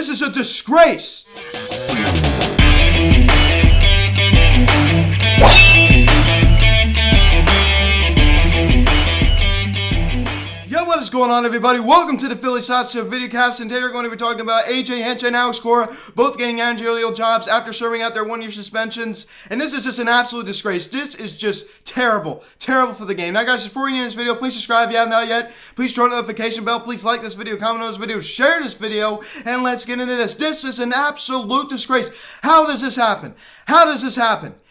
This is a disgrace. What is going on, everybody? Welcome to the Philly Side Show videocast, and today we're going to be talking about Hinch and Cora both getting managerial jobs after serving out their one-year suspensions, and this is just an absolute disgrace. This is just terrible for the game. Now, guys, before we get into this video, please subscribe if you haven't yet. Please turn on the notification bell. Please like this video, comment on this video, share this video, and let's get into this. This is an absolute disgrace. How does this happen?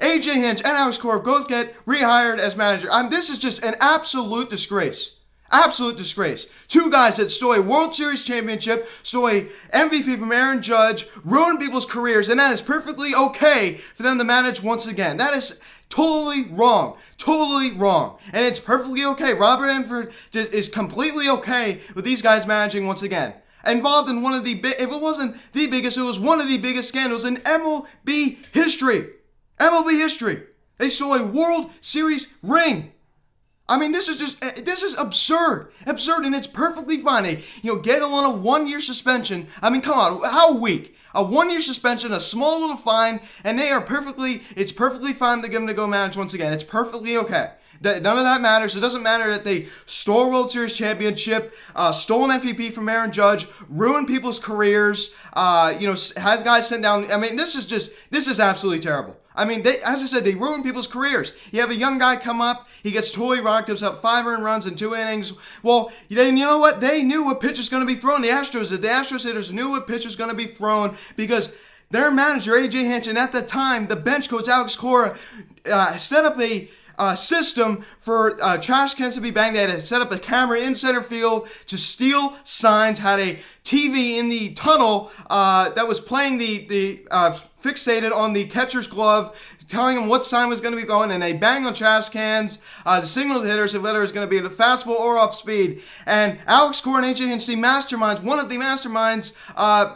Hinch and Cora both get rehired as manager. This is just an absolute disgrace. Absolute disgrace. Two guys that stole a World Series championship, stole a MVP from Aaron Judge, ruined people's careers, and that is perfectly okay for them to manage once again. That is totally wrong. And it's perfectly okay. Robert Manfred is completely okay with these guys managing once again. Involved in one of the if it wasn't the biggest, it was one of the biggest scandals in MLB history. They stole a World Series ring. This is absurd, and it's perfectly fine. Get on a one-year suspension. Come on, how weak? A one-year suspension, a small little fine, and it's perfectly fine to get them to go manage once again. It's perfectly okay. None of that matters. It doesn't matter that they stole a World Series championship, stole an MVP from Aaron Judge, ruined people's careers, had guys sent down. This is absolutely terrible. As I said, they ruin people's careers. You have a young guy come up, he gets totally rocked, gives up 5 earned runs in 2 innings. Well, you know what? They knew what pitch was going to be thrown. The Astros hitters knew what pitch was going to be thrown because their manager, Hinch, and at the time, the bench coach, Cora, set up a system for trash cans to be banged. They had to set up a camera in center field to steal signs, had a TV in the tunnel that was playing fixated on the catcher's glove, telling him what sign was going to be thrown, and they bang on trash cans to signal to hitters if the hitter is going to be at a fastball or off speed. And Cora and Hinch, one of the masterminds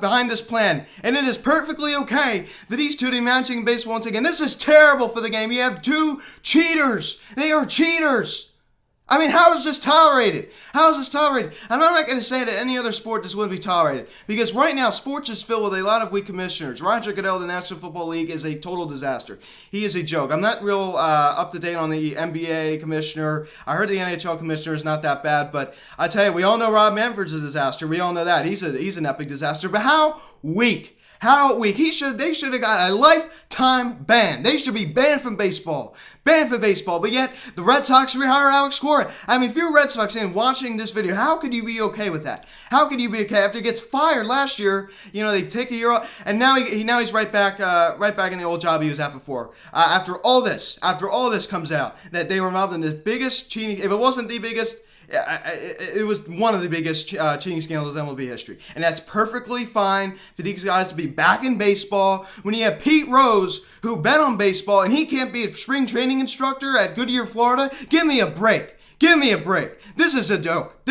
behind this plan. And it is perfectly okay for these two to be managing baseball once again. This is terrible for the game. You have two cheaters. They are cheaters. How is this tolerated? And I'm not going to say that any other sport this wouldn't be tolerated, because right now sports is filled with a lot of weak commissioners. Roger Goodell of the National Football League is a total disaster. He is a joke. I'm not real up to date on the NBA commissioner. I heard the NHL commissioner is not that bad, but I tell you, we all know Rob Manfred's a disaster. We all know that. He's an epic disaster. But how weak? They should have got a lifetime ban. They should be banned from baseball. But yet, the Red Sox rehire Cora. If you're a Red Sox fan watching this video, how could you be okay with that? How could you be okay after he gets fired last year? They take a year off, and now he's right back in the old job he was at before. After all this comes out that they were involved in the biggest cheating. If it wasn't the biggest, it was one of the biggest cheating scandals in MLB history. And that's perfectly fine for these guys to be back in baseball. When you have Pete Rose, who bet on baseball, and he can't be a spring training instructor at Goodyear, Florida, give me a break. This is a joke.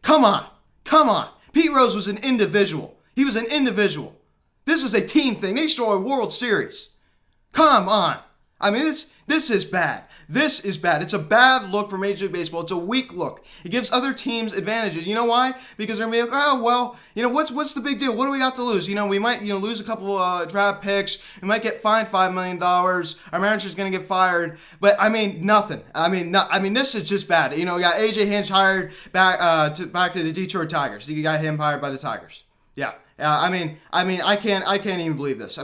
Come on. Pete Rose was an individual. This is a team thing. They stole a World Series. Come on. This is bad. It's a bad look for Major League Baseball. It's a weak look. It gives other teams advantages. You know why? Because they're going to be like, what's the big deal? What do we got to lose? We might, lose a couple draft picks. We might get fined $5 million. Our manager's going to get fired. But, nothing. This is just bad. We got Hinch hired back to the Detroit Tigers. You got him hired by the Tigers. Yeah. I can't even believe this.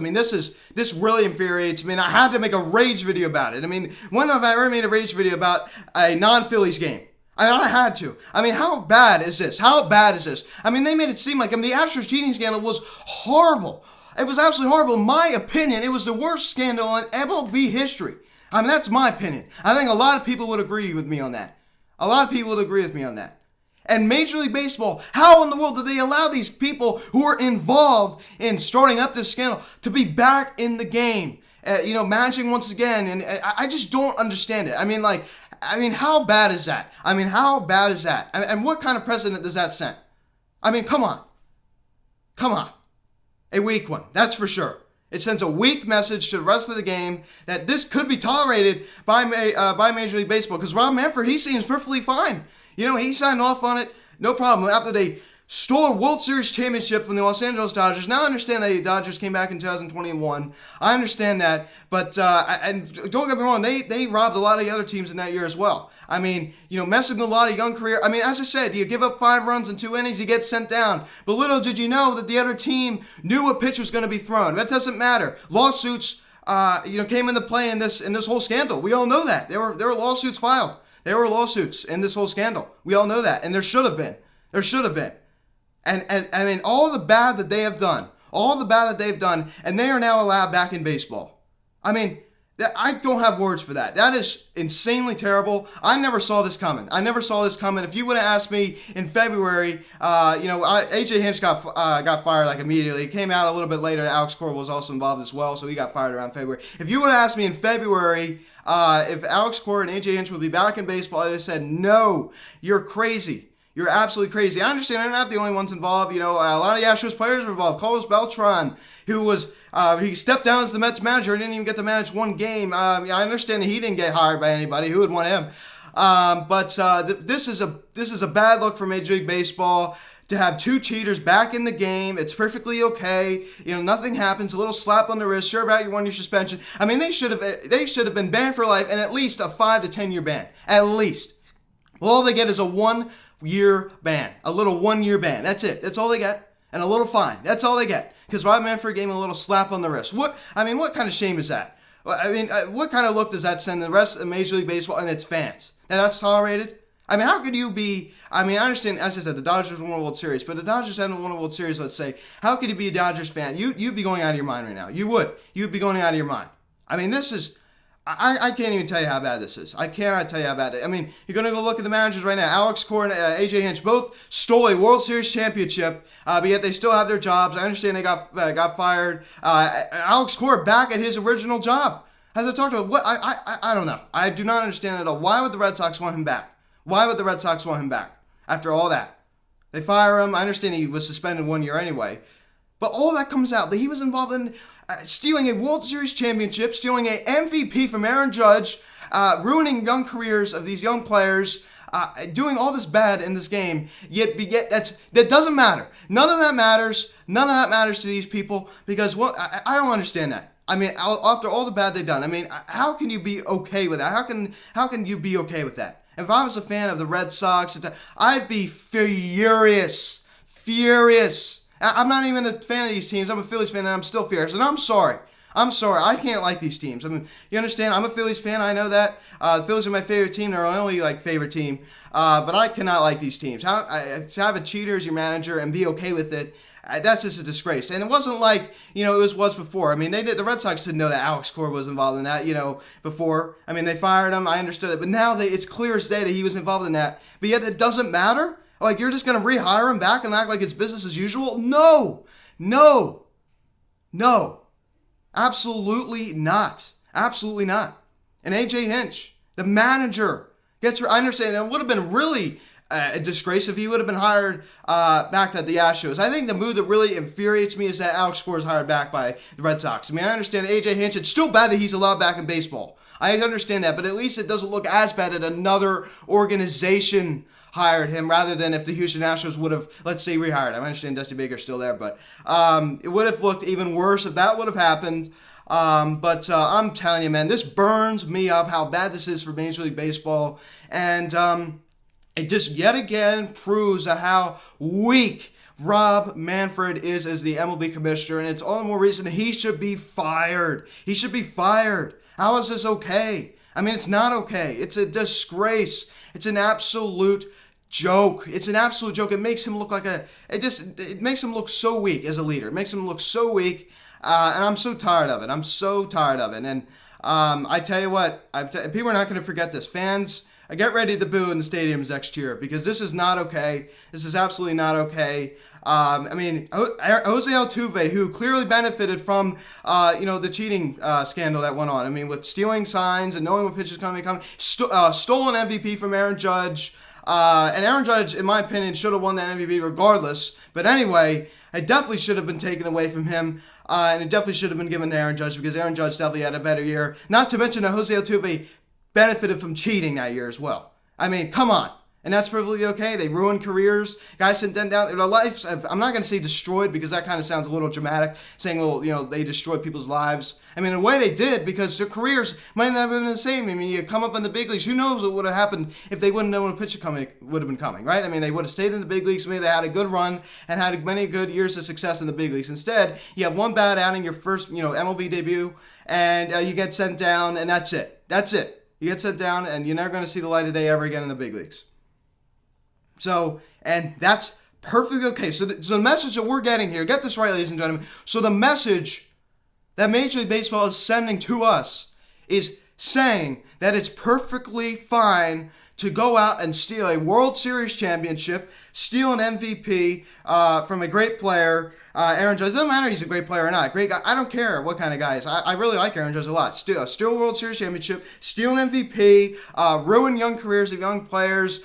This really infuriates me. And I had to make a rage video about it. When have I ever made a rage video about a non-Phillies game? I had to. How bad is this? They made it seem like, the Astros cheating scandal was horrible. It was absolutely horrible. In my opinion, it was the worst scandal in MLB history. That's my opinion. I think a lot of people would agree with me on that. And Major League Baseball, how in the world did they allow these people who were involved in starting up this scandal to be back in the game, managing once again? And I just don't understand it. How bad is that? And what kind of precedent does that set? Come on. A weak one, that's for sure. It sends a weak message to the rest of the game that this could be tolerated by Major League Baseball, because Rob Manfred, he seems perfectly fine. He signed off on it, no problem. After they stole a World Series championship from the Los Angeles Dodgers. Now I understand that the Dodgers came back in 2021. I understand that, but and don't get me wrong, they robbed a lot of the other teams in that year as well. I mean, messing with a lot of young career. I mean, as I said, you give up 5 runs in 2 innings, you get sent down. But little did you know that the other team knew a pitch was going to be thrown. That doesn't matter. Lawsuits, came into play in this whole scandal. We all know that there were lawsuits filed. There were lawsuits in this whole scandal. We all know that, and there should have been. There should have been. And I mean, all the bad that they have done, and they are now allowed back in baseball. I mean, I don't have words for that. That is insanely terrible. I never saw this coming. If you would have asked me in February, AJ Hinch got fired like immediately. It came out a little bit later. Alex Cora was also involved as well, so he got fired around February. If you would have asked me in February if Alex Cora and AJ Hinch would be back in baseball, I would have said, no, you're crazy. You're absolutely crazy. I understand they're not the only ones involved. A lot of the Astros players were involved. Carlos Beltran, who was he stepped down as the Mets manager and didn't even get to manage 1 game. I understand that he didn't get hired by anybody. Who would want him? But this is a bad look for Major League Baseball to have 2 cheaters back in the game. It's perfectly okay. Nothing happens. A little slap on the wrist. Serve out your 1-year suspension. I mean, they should have been banned for life and at least a 5 to 10 year ban. At least. Well, all they get is a 1-year ban. A little 1-year ban. That's it. That's all they get. And a little fine. That's all they get. Because Rob Manfred gave him a little slap on the wrist. What kind of shame is that? What kind of look does that send the rest of Major League Baseball and its fans? And that's tolerated? I mean, how could you be... I understand, as I said, the Dodgers won a World Series, but the Dodgers haven't won a World Series, let's say. How could you be a Dodgers fan? You'd be going out of your mind right now. You would. You'd be going out of your mind. I mean, this is... I can't even tell you how bad this is. I cannot tell you how bad it is. I mean, you're going to go look at the managers right now. Alex Cora and AJ Hinch both stole a World Series championship, but yet they still have their jobs. I understand they got fired. Alex Cora back at his original job. As I talked about, I don't know. I do not understand at all. Why would the Red Sox want him back? Why would the Red Sox want him back after all that? They fire him. I understand he was suspended 1 year anyway. But all that comes out that he was involved in stealing a World Series championship, stealing an MVP from Aaron Judge, ruining young careers of these young players, doing all this bad in this game. Yet that doesn't matter. None of that matters. None of that matters to these people because I don't understand that. I mean, after all the bad they've done, I mean, how can you be okay with that? How can you be okay with that? If I was a fan of the Red Sox, I'd be furious. I'm not even a fan of these teams. I'm a Phillies fan, and I'm still furious. And I'm sorry. I can't like these teams. I mean, you understand? I'm a Phillies fan. I know that. The Phillies are my favorite team. They're my only favorite team. But I cannot like these teams. To have a cheater as your manager and be okay with it, that's just a disgrace. And it wasn't like, it was before. I mean, the Red Sox didn't know that Alex Cora was involved in that, before. I mean, they fired him. I understood it. But now it's clear as day that he was involved in that. But yet it doesn't matter? Like, you're just going to rehire him back and act like it's business as usual? No. Absolutely not. And AJ Hinch, the manager, I understand it would have been really a disgrace if he would have been hired back to the Astros. I think the move that really infuriates me is that Alex Cora is hired back by the Red Sox. I mean, I understand AJ Hinch. It's still bad that he's allowed back in baseball. I understand that, but at least it doesn't look as bad that another organization hired him rather than if the Houston Astros would have, let's say, rehired him. I understand Dusty Baker's still there, but it would have looked even worse if that would have happened. But I'm telling you, man, this burns me up how bad this is for Major League Baseball. And it just yet again proves how weak Rob Manfred is as the MLB commissioner. And it's all the more reason he should be fired. How is this okay? I mean, it's not okay. It's a disgrace. It's an absolute joke. It makes him look like it makes him look so weak as a leader. It makes him look so weak. And I'm so tired of it. And I tell you what, people are not going to forget this. Fans, get ready to boo in the stadiums next year because this is not okay. This is absolutely not okay. I mean, Jose Altuve, who clearly benefited from, the cheating scandal that went on. I mean, with stealing signs and knowing what pitches coming, stole an MVP from Aaron Judge. And Aaron Judge, in my opinion, should have won that MVP regardless. But anyway, it definitely should have been taken away from him. And it definitely should have been given to Aaron Judge because Aaron Judge definitely had a better year. Not to mention that Jose Altuve benefited from cheating that year as well. I mean, come on. And that's perfectly okay. They ruined careers. Guys sent down their lives. I'm not going to say destroyed because that kind of sounds a little dramatic, saying, well, they destroyed people's lives. I mean, in a way they did because their careers might not have been the same. I mean, you come up in the big leagues. Who knows what would have happened if they wouldn't know when a pitcher would have been coming, right? I mean, they would have stayed in the big leagues. Maybe they had a good run and had many good years of success in the big leagues. Instead, you have one bad outing, your first, MLB debut, and you get sent down, and that's it. That's it. You get sent down, and you're never going to see the light of day ever again in the big leagues. So, and that's perfectly okay. So the message that we're getting here, get this right, ladies and gentlemen. So the message that Major League Baseball is sending to us is saying that it's perfectly fine to go out and steal a World Series championship, steal an MVP from a great player, Aaron Judge. It doesn't matter if he's a great player or not. Great guy. I don't care what kind of guy he is. I really like Aaron Judge a lot. Steal a World Series championship, steal an MVP, ruin young careers of young players,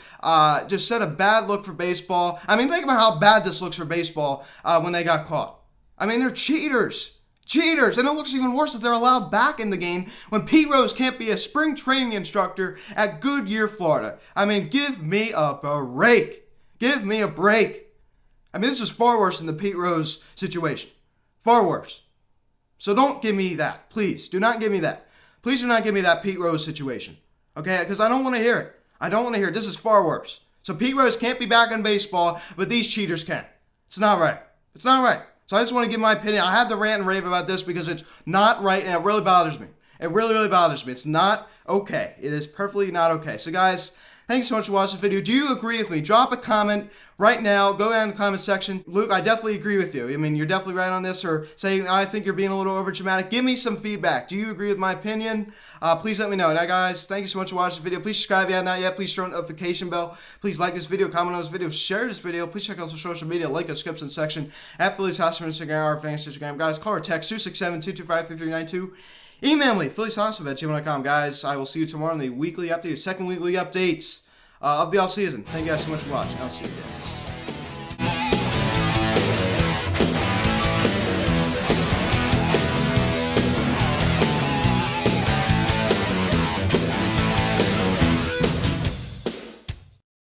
just set a bad look for baseball. I mean, think about how bad this looks for baseball when they got caught. I mean, they're cheaters. Cheaters! And it looks even worse that they're allowed back in the game when Pete Rose can't be a spring training instructor at Goodyear, Florida. I mean, give me a break. Give me a break. I mean, this is far worse than the Pete Rose situation. Far worse. So don't give me that. Please, do not give me that. Please do not give me that Pete Rose situation. Okay? Because I don't want to hear it. I don't want to hear it. This is far worse. So Pete Rose can't be back in baseball, but these cheaters can. It's not right. It's not right. So I just want to give my opinion. I had to rant and rave about this because it's not right and it really bothers me. It really, really bothers me. It's not okay. It is perfectly not okay. So guys, thanks so much for watching this video. Do you agree with me? Drop a comment right now. Go down in the comment section. Luke, I definitely agree with you. I mean, you're definitely right on this, or saying, I think you're being a little over dramatic. Give me some feedback. Do you agree with my opinion? Please let me know. Now, guys, thank you so much for watching this video. Please subscribe if you have not yet. Please turn on the notification bell. Please like this video, comment on this video, share this video. Please check out the social media, link the description section at Phillies House for Instagram, our fans Instagram. Guys, call or text 267-225-3392. Email me, phillieshouse@gmail.com. Guys, I will see you tomorrow on the weekly update, second weekly updates of the offseason. Thank you guys so much for watching. I'll see you guys.